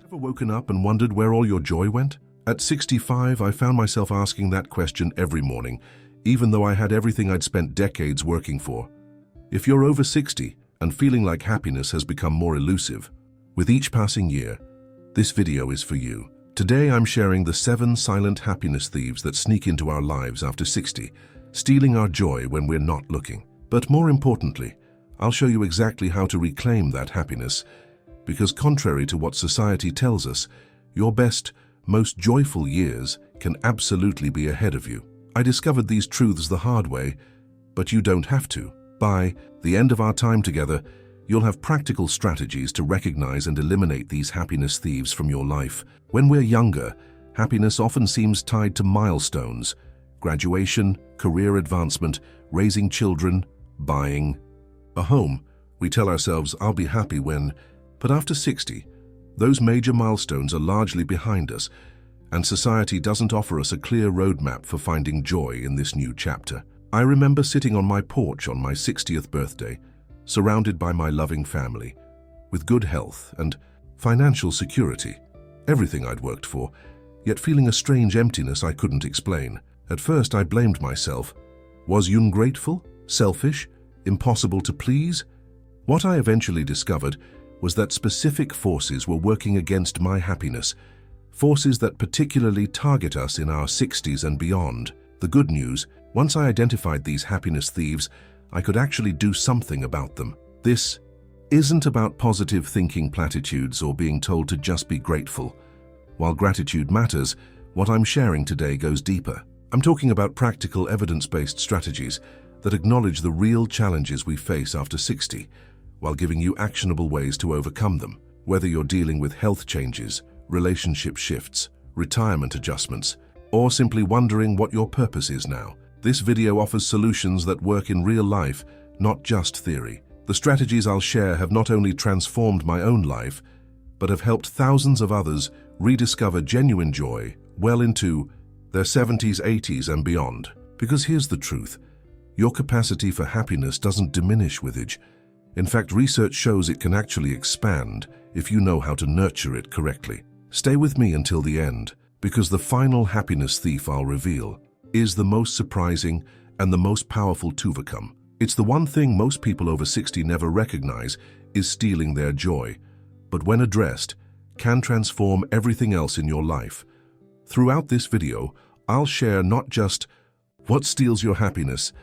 Ever woken up and wondered where all your joy went? At 65, I found myself asking that question every morning, even though I had everything I'd spent decades working for. If you're over 60 and feeling like happiness has become more elusive, with each passing year, this video is for you. Today I'm sharing the 7 silent happiness thieves that sneak into our lives after 60, stealing our joy when we're not looking. But more importantly, I'll show you exactly how to reclaim that happiness, because contrary to what society tells us, your best, most joyful years can absolutely be ahead of you. I discovered these truths the hard way, but you don't have to. By the end of our time together, you'll have practical strategies to recognize and eliminate these happiness thieves from your life. When we're younger, happiness often seems tied to milestones: graduation, career advancement, raising children, buying a home. We tell ourselves, I'll be happy when... But after 60, those major milestones are largely behind us, and society doesn't offer us a clear roadmap for finding joy in this new chapter. I remember sitting on my porch on my 60th birthday, surrounded by my loving family, with good health and financial security, everything I'd worked for, yet feeling a strange emptiness I couldn't explain. At first I blamed myself. Was I ungrateful, selfish, impossible to please? What I eventually discovered was that specific forces were working against my happiness, forces that particularly target us in our 60s and beyond. The good news, once I identified these happiness thieves, I could actually do something about them. This isn't about positive thinking platitudes or being told to just be grateful. While gratitude matters, what I'm sharing today goes deeper. I'm talking about practical evidence-based strategies that acknowledge the real challenges we face after 60, while giving you actionable ways to overcome them. Whether you're dealing with health changes, relationship shifts, retirement adjustments, or simply wondering what your purpose is now, this video offers solutions that work in real life, not just theory. The strategies I'll share have not only transformed my own life, but have helped thousands of others rediscover genuine joy well into their 70s, 80s, and beyond. Because here's the truth: your capacity for happiness doesn't diminish with age. In fact, research shows it can actually expand if you know how to nurture it correctly. Stay with me until the end, because the final happiness thief I'll reveal is the most surprising and the most powerful to overcome. It's the one thing most people over 60 never recognize is stealing their joy, but when addressed, can transform everything else in your life. Throughout this video, I'll share not just what steals your happiness,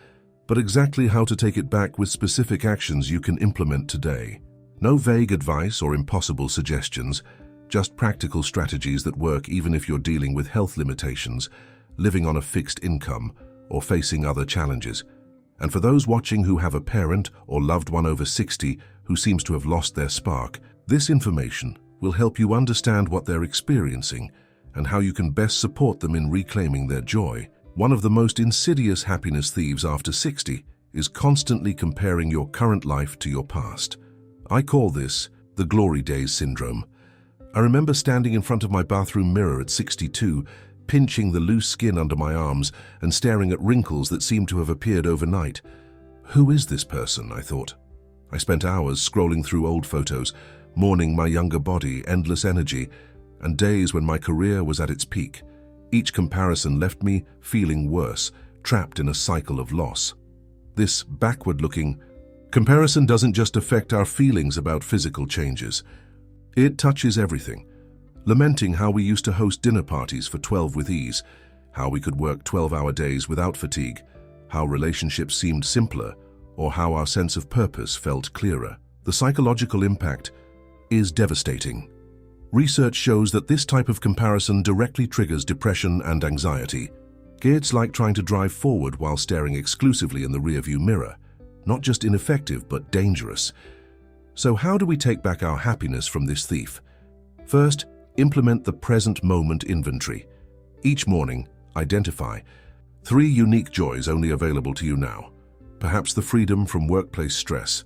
but exactly how to take it back with specific actions you can implement today. No vague advice or impossible suggestions, just practical strategies that work even if you're dealing with health limitations, living on a fixed income, or facing other challenges. And for those watching who have a parent or loved one over 60 who seems to have lost their spark, this information will help you understand what they're experiencing and how you can best support them in reclaiming their joy. One of the most insidious happiness thieves after 60 is constantly comparing your current life to your past. I call this the glory days syndrome. I remember standing in front of my bathroom mirror at 62, pinching the loose skin under my arms and staring at wrinkles that seemed to have appeared overnight. Who is this person, I thought. I spent hours scrolling through old photos, mourning my younger body, endless energy, and days when my career was at its peak. Each comparison left me feeling worse, trapped in a cycle of loss. This backward-looking comparison doesn't just affect our feelings about physical changes. It touches everything. Lamenting how we used to host dinner parties for 12 with ease, how we could work 12-hour days without fatigue, how relationships seemed simpler, or how our sense of purpose felt clearer. The psychological impact is devastating. Research shows that this type of comparison directly triggers depression and anxiety. It's like trying to drive forward while staring exclusively in the rearview mirror. Not just ineffective, but dangerous. So how do we take back our happiness from this thief? First, implement the present moment inventory. Each morning, identify 3 unique joys only available to you now. Perhaps the freedom from workplace stress,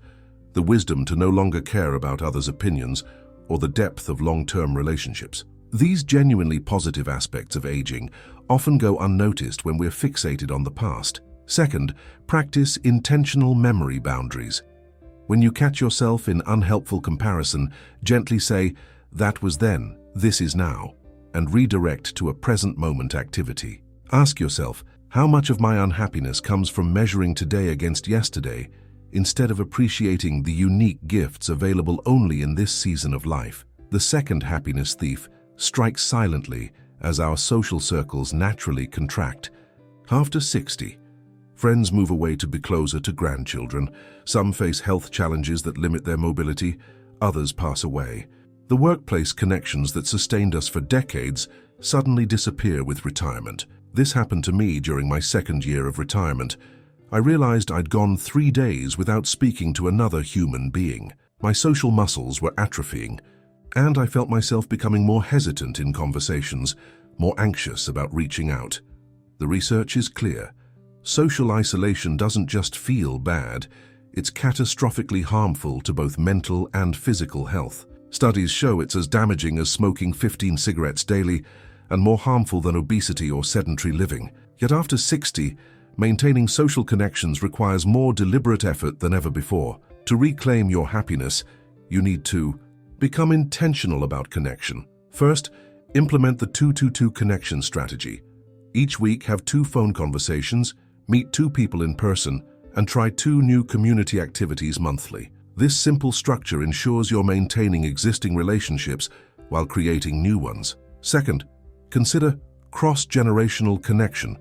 the wisdom to no longer care about others' opinions, or the depth of long-term relationships. These genuinely positive aspects of aging often go unnoticed when we're fixated on the past. Second, practice intentional memory boundaries. When you catch yourself in unhelpful comparison, gently say, "That was then, this is now," and redirect to a present moment activity. Ask yourself, how much of my unhappiness comes from measuring today against yesterday, instead of appreciating the unique gifts available only in this season of life? The second happiness thief strikes silently as our social circles naturally contract. After 60, friends move away to be closer to grandchildren. Some face health challenges that limit their mobility. Others pass away. The workplace connections that sustained us for decades suddenly disappear with retirement. This happened to me during my second year of retirement. I realized I'd gone 3 days without speaking to another human being. My social muscles were atrophying, and I felt myself becoming more hesitant in conversations, more anxious about reaching out. The research is clear. Social isolation doesn't just feel bad, it's catastrophically harmful to both mental and physical health. Studies show it's as damaging as smoking 15 cigarettes daily and more harmful than obesity or sedentary living. Yet after 60, maintaining social connections requires more deliberate effort than ever before. To reclaim your happiness, you need to become intentional about connection. First, implement the 2-2-2 connection strategy. Each week, have 2 phone conversations, meet 2 people in person, and try 2 new community activities monthly. This simple structure ensures you're maintaining existing relationships while creating new ones. Second, consider cross-generational connection.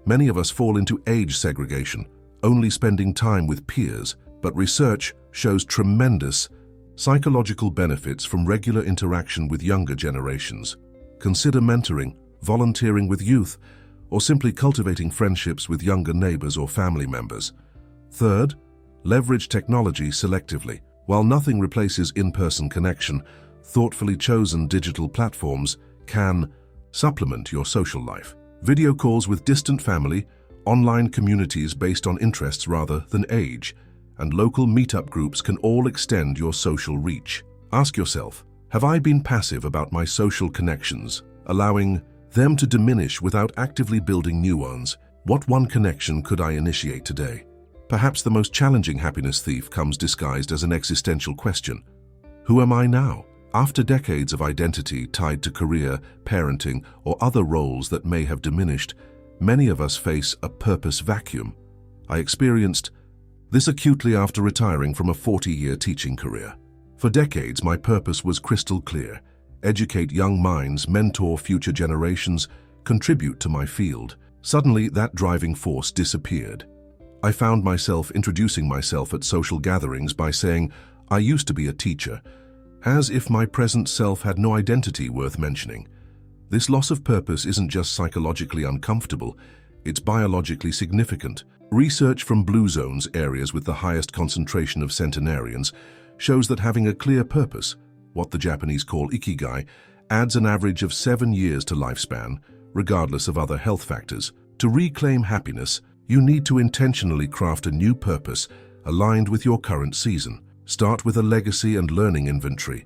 Many of us fall into age segregation, only spending time with peers, but research shows tremendous psychological benefits from regular interaction with younger generations. Consider mentoring, volunteering with youth, or simply cultivating friendships with younger neighbors or family members. Third, leverage technology selectively. While nothing replaces in-person connection, thoughtfully chosen digital platforms can supplement your social life. Video calls with distant family, online communities based on interests rather than age, and local meetup groups can all extend your social reach. Ask yourself, have I been passive about my social connections, allowing them to diminish without actively building new ones? What one connection could I initiate today? Perhaps the most challenging happiness thief comes disguised as an existential question. Who am I now? After decades of identity tied to career, parenting, or other roles that may have diminished, many of us face a purpose vacuum. I experienced this acutely after retiring from a 40-year teaching career. For decades, my purpose was crystal clear: educate young minds, mentor future generations, contribute to my field. Suddenly, that driving force disappeared. I found myself introducing myself at social gatherings by saying, "I used to be a teacher," as if my present self had no identity worth mentioning. This loss of purpose isn't just psychologically uncomfortable, it's biologically significant. Research from blue zones, areas with the highest concentration of centenarians, shows that having a clear purpose, what the Japanese call ikigai, adds an average of 7 years to lifespan, regardless of other health factors. To reclaim happiness, you need to intentionally craft a new purpose aligned with your current season. Start with a legacy and learning inventory.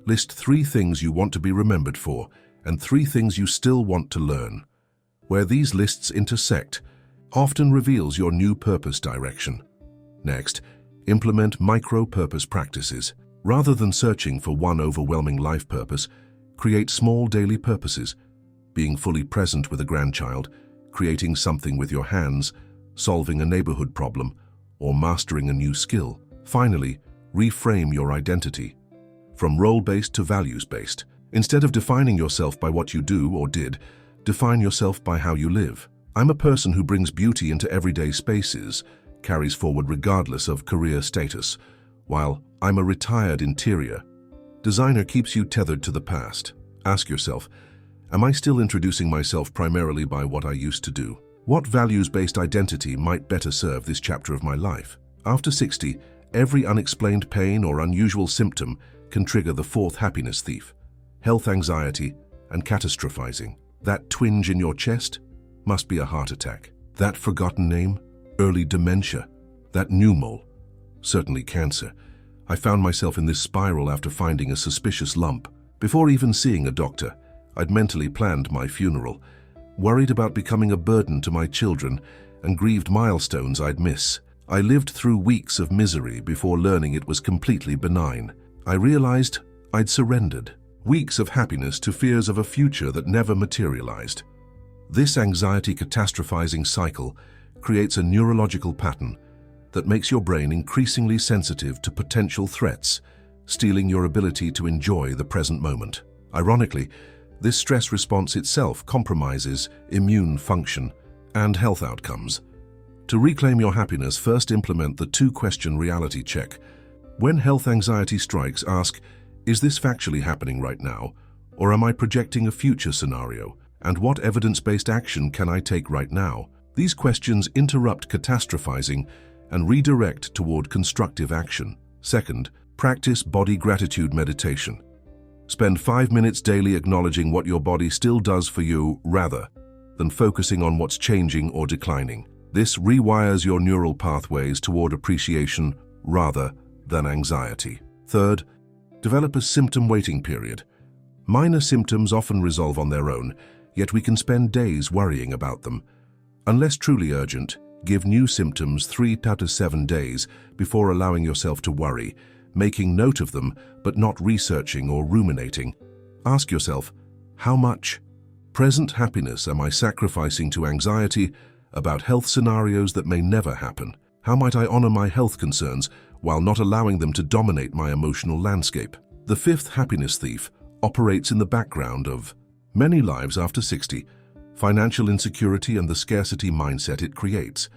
List 3 things you want to be remembered for and 3 things you still want to learn. Where these lists intersect often reveals your new purpose direction. Next, implement micro-purpose practices. Rather than searching for one overwhelming life purpose, create small daily purposes. Being fully present with a grandchild, creating something with your hands, solving a neighborhood problem, or mastering a new skill. Finally, reframe your identity. From role-based to values-based. Instead of defining yourself by what you do or did, define yourself by how you live. I'm a person who brings beauty into everyday spaces, carries forward regardless of career status, while I'm a retired interior designer keeps you tethered to the past. Ask yourself, am I still introducing myself primarily by what I used to do? What values-based identity might better serve this chapter of my life? After 60, every unexplained pain or unusual symptom can trigger the 4th happiness thief: health anxiety and catastrophizing. That twinge in your chest must be a heart attack. That forgotten name, early dementia. That new mole, certainly cancer. I found myself in this spiral after finding a suspicious lump. Before even seeing a doctor, I'd mentally planned my funeral, worried about becoming a burden to my children, and grieved milestones I'd miss. I lived through weeks of misery before learning it was completely benign. I realized I'd surrendered. weeks of happiness to fears of a future that never materialized. This anxiety catastrophizing cycle creates a neurological pattern that makes your brain increasingly sensitive to potential threats, stealing your ability to enjoy the present moment. Ironically, this stress response itself compromises immune function and health outcomes. To reclaim your happiness, first implement the two-question reality check. When health anxiety strikes, ask, is this factually happening right now, or am I projecting a future scenario? And what evidence-based action can I take right now? These questions interrupt catastrophizing and redirect toward constructive action. Second, practice body gratitude meditation. Spend 5 minutes daily acknowledging what your body still does for you rather than focusing on what's changing or declining. This rewires your neural pathways toward appreciation rather than anxiety. Third, develop a symptom waiting period. Minor symptoms often resolve on their own, yet we can spend days worrying about them. Unless truly urgent, give new symptoms 3 to 7 days before allowing yourself to worry, making note of them but not researching or ruminating. Ask yourself, how much present happiness am I sacrificing to anxiety about health scenarios that may never happen? How might I honor my health concerns while not allowing them to dominate my emotional landscape? The fifth happiness thief operates in the background of many lives after 60, financial insecurity and the scarcity mindset it creates.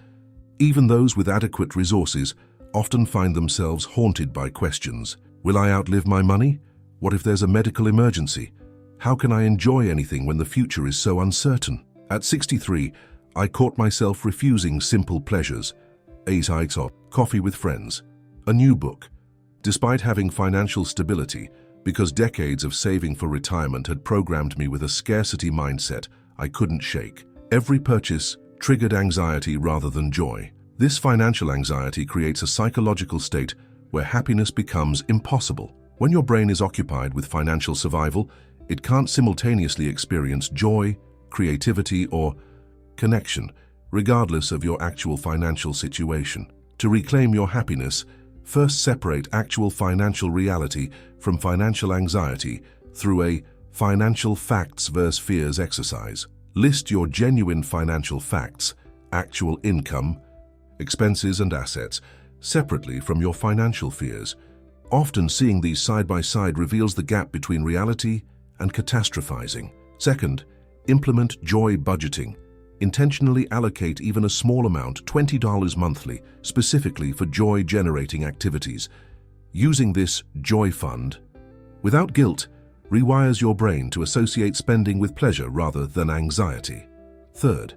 Even those with adequate resources often find themselves haunted by questions. Will I outlive my money? What if there's a medical emergency? How can I enjoy anything when the future is so uncertain? At 63, I caught myself refusing simple pleasures, coffee with friends, a new book, despite having financial stability, because decades of saving for retirement had programmed me with a scarcity mindset I couldn't shake. Every purchase triggered anxiety rather than joy. This financial anxiety creates a psychological state where happiness becomes impossible. When your brain is occupied with financial survival, it can't simultaneously experience joy, creativity, or connection, regardless of your actual financial situation. To reclaim your happiness, first separate actual financial reality from financial anxiety through a financial facts versus fears exercise. List your genuine financial facts, actual income, expenses and assets, separately from your financial fears. Often seeing these side by side reveals the gap between reality and catastrophizing. Second, implement joy budgeting. Intentionally allocate even a small amount, $20 monthly, specifically for joy-generating activities. Using this joy fund, without guilt, rewires your brain to associate spending with pleasure rather than anxiety. Third,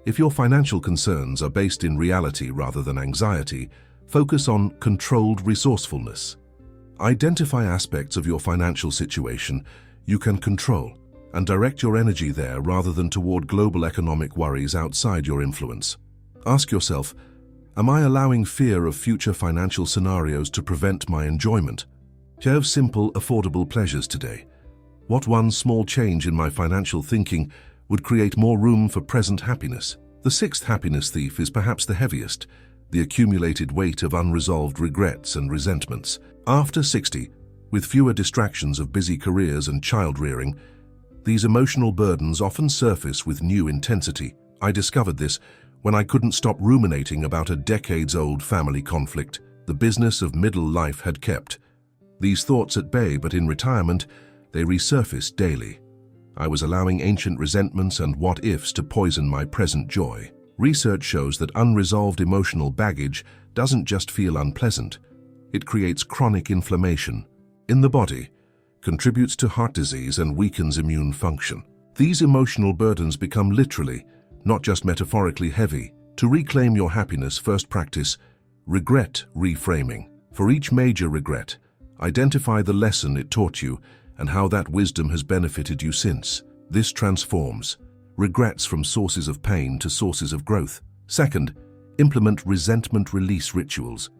if your financial concerns are based in reality rather than anxiety, focus on controlled resourcefulness. Identify aspects of your financial situation you can control and direct your energy there rather than toward global economic worries outside your influence. Ask yourself, am I allowing fear of future financial scenarios to prevent my enjoyment? Have simple, affordable pleasures today. What one small change in my financial thinking would create more room for present happiness? The sixth happiness thief is perhaps the heaviest, the accumulated weight of unresolved regrets and resentments. After 60, with fewer distractions of busy careers and child-rearing, these emotional burdens often surface with new intensity. I discovered this when I couldn't stop ruminating about a decades-old family conflict the business of middle life had kept. These thoughts at bay, but in retirement, they resurfaced daily. I was allowing ancient resentments and what-ifs to poison my present joy. Research shows that unresolved emotional baggage doesn't just feel unpleasant. It creates chronic inflammation in the body, contributes to heart disease and weakens immune function. These emotional burdens become literally, not just metaphorically heavy. To reclaim your happiness, first practice regret reframing. For each major regret, identify the lesson it taught you and how that wisdom has benefited you since. This transforms regrets from sources of pain to sources of growth. Second, implement resentment release rituals.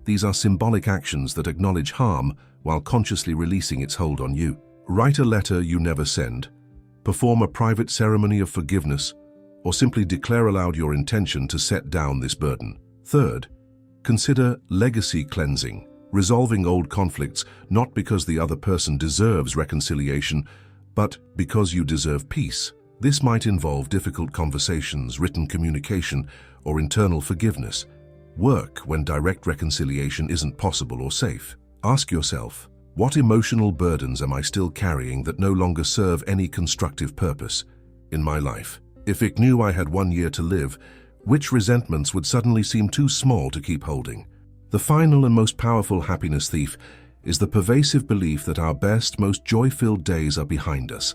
These are symbolic actions that acknowledge harm while consciously releasing its hold on you. Write a letter you never send, perform a private ceremony of forgiveness, or simply declare aloud your intention to set down this burden. Third, consider legacy cleansing. resolving old conflicts not because the other person deserves reconciliation, but because you deserve peace. This might involve difficult conversations, written communication, or internal forgiveness. Work when direct reconciliation isn't possible or safe. Ask yourself, what emotional burdens am I still carrying that no longer serve any constructive purpose in my life? If I knew I had 1 year to live, which resentments would suddenly seem too small to keep holding? The final and most powerful happiness thief is the pervasive belief that our best, most joy-filled days are behind us,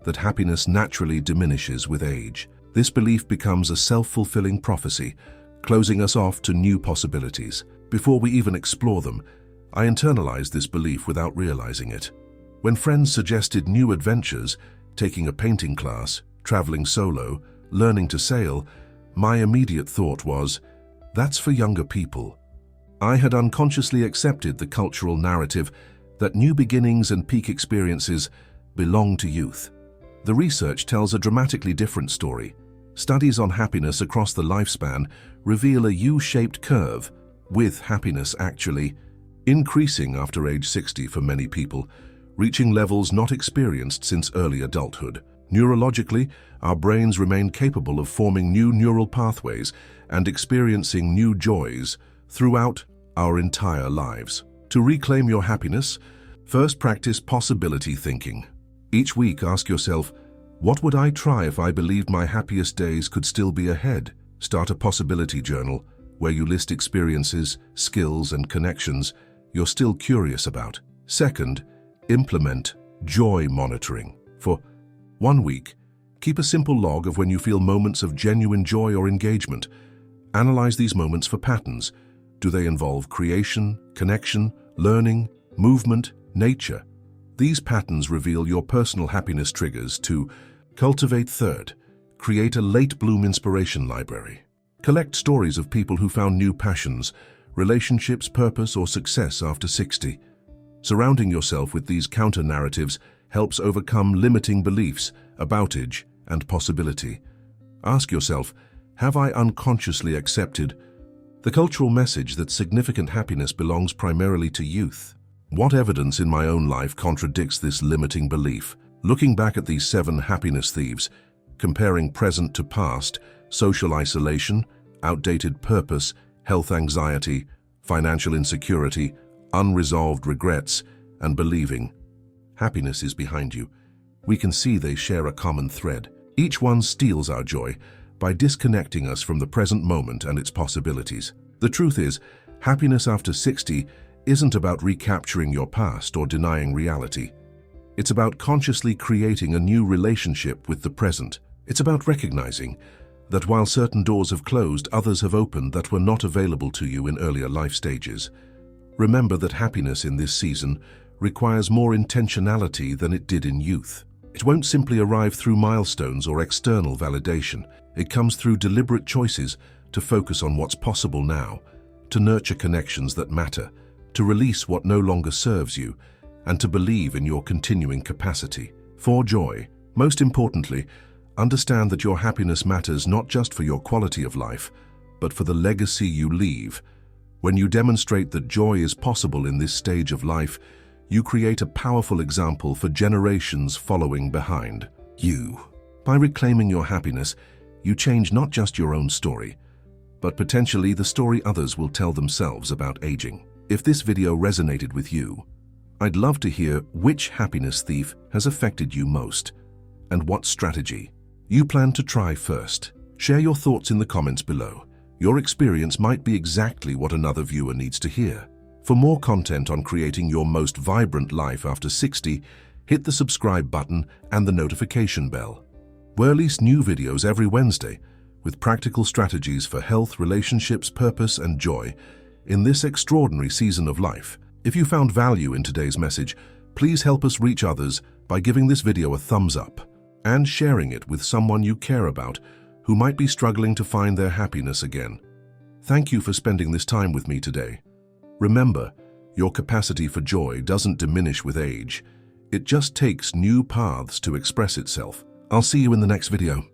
that happiness naturally diminishes with age. This belief becomes a self-fulfilling prophecy, closing us off to new possibilities. Before we even explore them, I internalized this belief without realizing it. When friends suggested new adventures, taking a painting class, traveling solo, learning to sail, my immediate thought was, that's for younger people. I had unconsciously accepted the cultural narrative that new beginnings and peak experiences belong to youth. The research tells a dramatically different story. Studies on happiness across the lifespan reveal a U-shaped curve, with happiness actually increasing after age 60 for many people, reaching levels not experienced since early adulthood. Neurologically, our brains remain capable of forming new neural pathways and experiencing new joys throughout our entire lives. To reclaim your happiness, first practice possibility thinking. Each week, ask yourself, what would I try if I believed my happiest days could still be ahead? Start a possibility journal where you list experiences, skills, and connections you're still curious about. Second, implement joy monitoring. For 1 week, keep a simple log of when you feel moments of genuine joy or engagement. Analyze these moments for patterns. Do they involve creation, connection, learning, movement, nature? These patterns reveal your personal happiness triggers. To cultivate. Third, create a late bloom inspiration library. Collect stories of people who found new passions, relationships, purpose, or success after 60. Surrounding yourself with these counter-narratives helps overcome limiting beliefs about age and possibility. Ask yourself, have I unconsciously accepted the cultural message that significant happiness belongs primarily to youth? What evidence in my own life contradicts this limiting belief? Looking back at these 7 happiness thieves, comparing present to past, social isolation, outdated purpose, health anxiety, financial insecurity, unresolved regrets, and believing happiness is behind you, we can see they share a common thread. Each one steals our joy by disconnecting us from the present moment and its possibilities. The truth is, happiness after 60 isn't about recapturing your past or denying reality. It's about consciously creating a new relationship with the present. It's about recognizing that while certain doors have closed, others have opened that were not available to you in earlier life stages. Remember that happiness in this season requires more intentionality than it did in youth. It won't simply arrive through milestones or external validation. It comes through deliberate choices to focus on what's possible now, to nurture connections that matter, to release what no longer serves you, and to believe in your continuing capacity for joy. Most importantly, understand that your happiness matters not just for your quality of life, but for the legacy you leave. When you demonstrate that joy is possible in this stage of life, you create a powerful example for generations following behind you. By reclaiming your happiness, you change not just your own story, but potentially the story others will tell themselves about aging. If this video resonated with you, I'd love to hear which happiness thief has affected you most and what strategy you plan to try first. Share your thoughts in the comments below. Your experience might be exactly what another viewer needs to hear. For more content on creating your most vibrant life after 60, hit the subscribe button and the notification bell. We release new videos every Wednesday with practical strategies for health, relationships, purpose, and joy in this extraordinary season of life. If you found value in today's message, please help us reach others by giving this video a thumbs up and sharing it with someone you care about who might be struggling to find their happiness again. Thank you for spending this time with me today. Remember, your capacity for joy doesn't diminish with age. It just takes new paths to express itself. I'll see you in the next video.